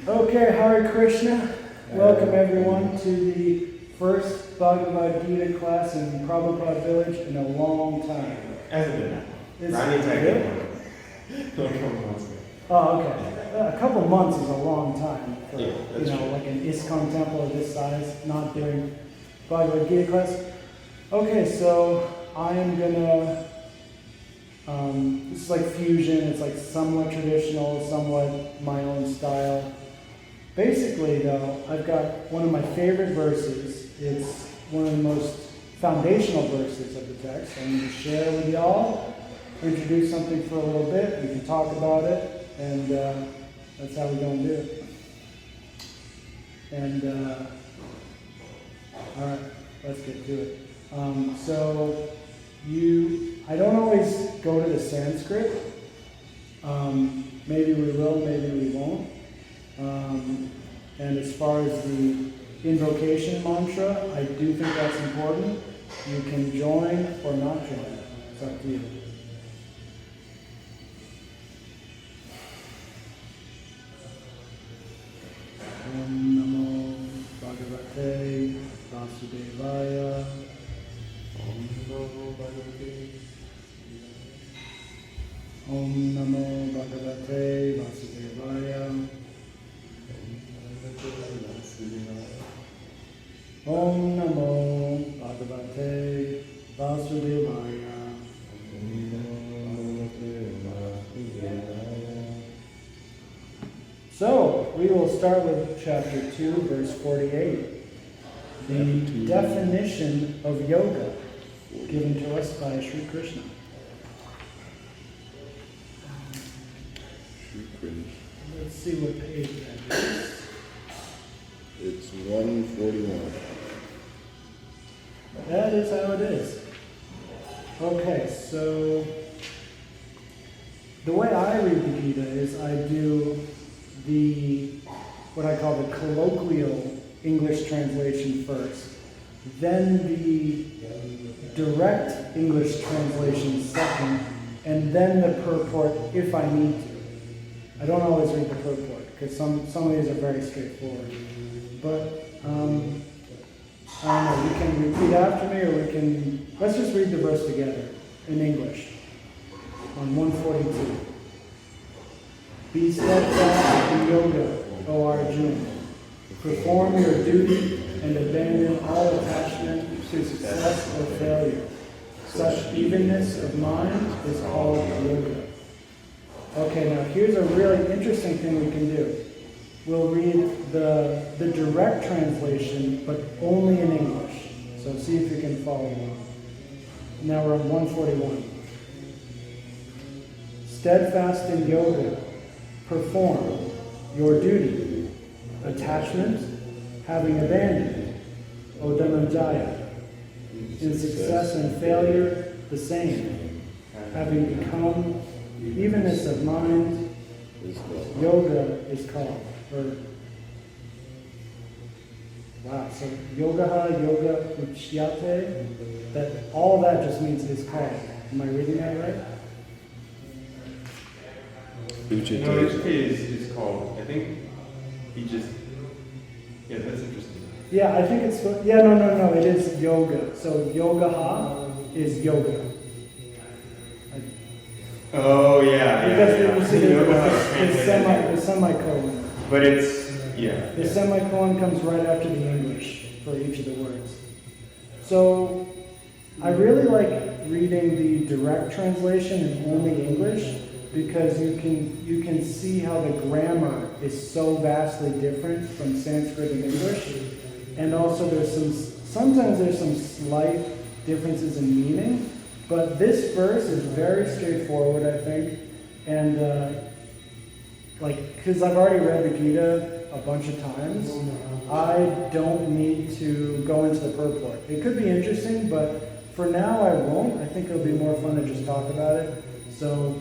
Okay, Hare Krishna. Welcome everyone to the first Bhagavad Gita class in Prabhupada village in a long time. Hasn't been that It's long. Oh, okay. A couple months is a long time for, Yeah, that's true. like an ISKCON temple of this size, not doing Bhagavad Gita class. Okay, so I am gonna, this is like fusion, it's like somewhat traditional, somewhat my own style. Basically though, I've got one of my favorite verses. It's one of the most foundational verses of the text. I'm going to share with y'all, introduce something for a little bit, we can talk about it, and that's how we're going to do it. And, alright, let's get to it. I don't always go to the Sanskrit. Maybe we will, maybe we won't. And as far as the invocation mantra, I do think that's important. You can join or not join. It's up to you. Om Namo Bhagavate Vasudevaya. Om Namo Bhagavate. Om Namo Bhagavate Vasudevaya. Om Namo Bhagavate Vasudevaya. So, we will start with chapter 2, verse 48. The definition of yoga given to us by Sri Krishna. Let's see what page that is. It's 141. That is how it is. Okay, so the way I read the Gita is I do what I call the colloquial English translation first, then the direct English translation second, and then the purport if I need to. I don't always read the purport because some of these are very straightforward. But I don't know, you can repeat after me, or let's just read the verse together in English on 142. Be steadfast in yoga, O Arjuna. Perform your duty and abandon all attachment to success or failure. Such evenness of mind is called yoga. Okay, now here's a really interesting thing we can do. We'll read the direct translation, but only in English. So see if you can follow along. Now we're on 141. Steadfast in yoga, perform your duty. Attachment, having abandoned, O Dhananjaya. In success and failure, the same. Having become evenness of mind, yoga is called. Wow, so yoga uchyate, all that just means is called. Am I reading that right? No, this page is called, I think that's interesting. Yeah, I think it's, no, it is yoga. So yoga is yoga. Oh, yeah. Because you see the semicolon. But it's, The semicolon comes right after the English for each of the words. So I really like reading the direct translation in only English because you can see how the grammar is so vastly different from Sanskrit and English. And also sometimes there's some slight differences in meaning, but this verse is very straightforward, I think. And because I've already read the Gita a bunch of times, I don't need to go into the purport. It could be interesting, but for now I won't. I think it'll be more fun to just talk about it. So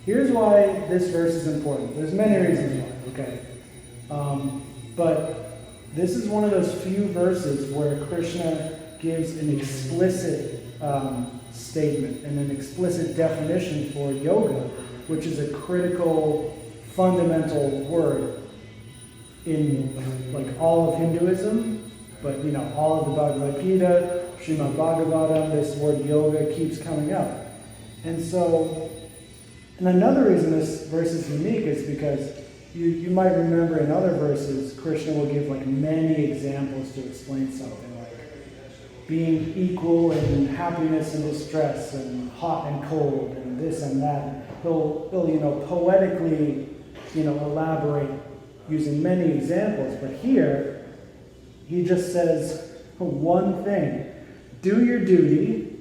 here's why this verse is important. There's many reasons why, okay? But this is one of those few verses where Krishna gives an explicit statement and an explicit definition for yoga, which is a critical fundamental word in like all of Hinduism, but all of the Bhagavad Gita, Srimad Bhagavatam, this word yoga keeps coming up. And so, and another reason this verse is unique is because you might remember in other verses, Krishna will give like many examples to explain something, like being equal in happiness and distress, and hot and cold, and this and that. He'll poetically, elaborate using many examples. But here, he just says one thing: do your duty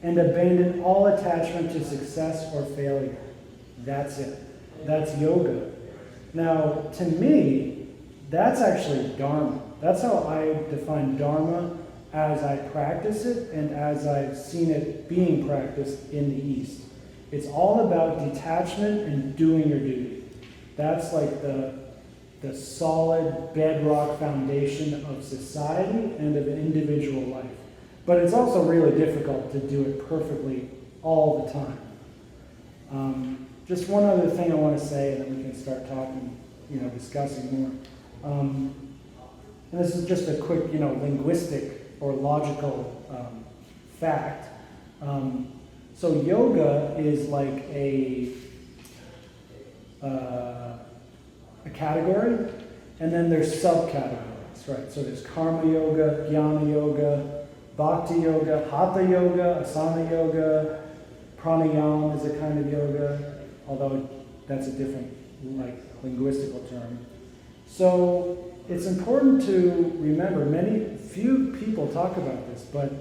and abandon all attachment to success or failure. That's it. That's yoga. Now, to me, that's actually Dharma. That's how I define Dharma as I practice it and as I've seen it being practiced in the East. It's all about detachment and doing your duty. That's like the solid bedrock foundation of society and of individual life. But it's also really difficult to do it perfectly all the time. Just one other thing I want to say, and then we can start talking, discussing more. And this is just a quick, linguistic or logical fact. So yoga is like a category, and then there's subcategories, right? So there's karma yoga, jnana yoga, bhakti yoga, hatha yoga, asana yoga, pranayama is a kind of yoga, although that's a different, linguistical term. So it's important to remember, few people talk about this, but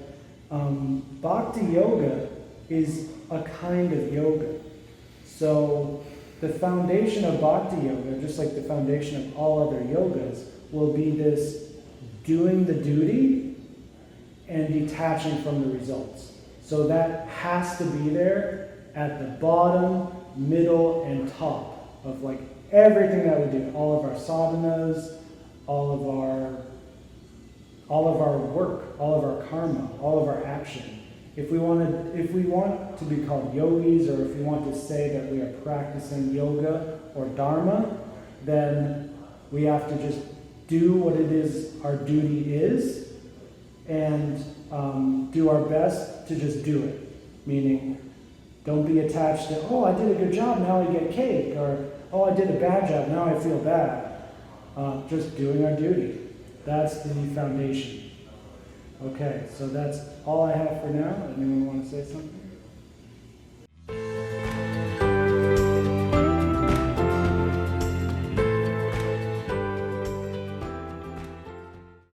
bhakti yoga is a kind of yoga. So the foundation of bhakti yoga, just like the foundation of all other yogas, will be this doing the duty and detaching from the results. So that has to be there at the bottom, middle, and top of everything that we do. All of our sadhanas, all of our work, all of our karma, all of our action. If we want to be called yogis, or if we want to say that we are practicing yoga or dharma, then we have to just do what it is our duty is, and do our best to just do it. Meaning, don't be attached to, oh, I did a good job, now I get cake, or oh, I did a bad job, now I feel bad. Just doing our duty. That's the foundation. Okay, so that's all I have for now. Anyone want to say something?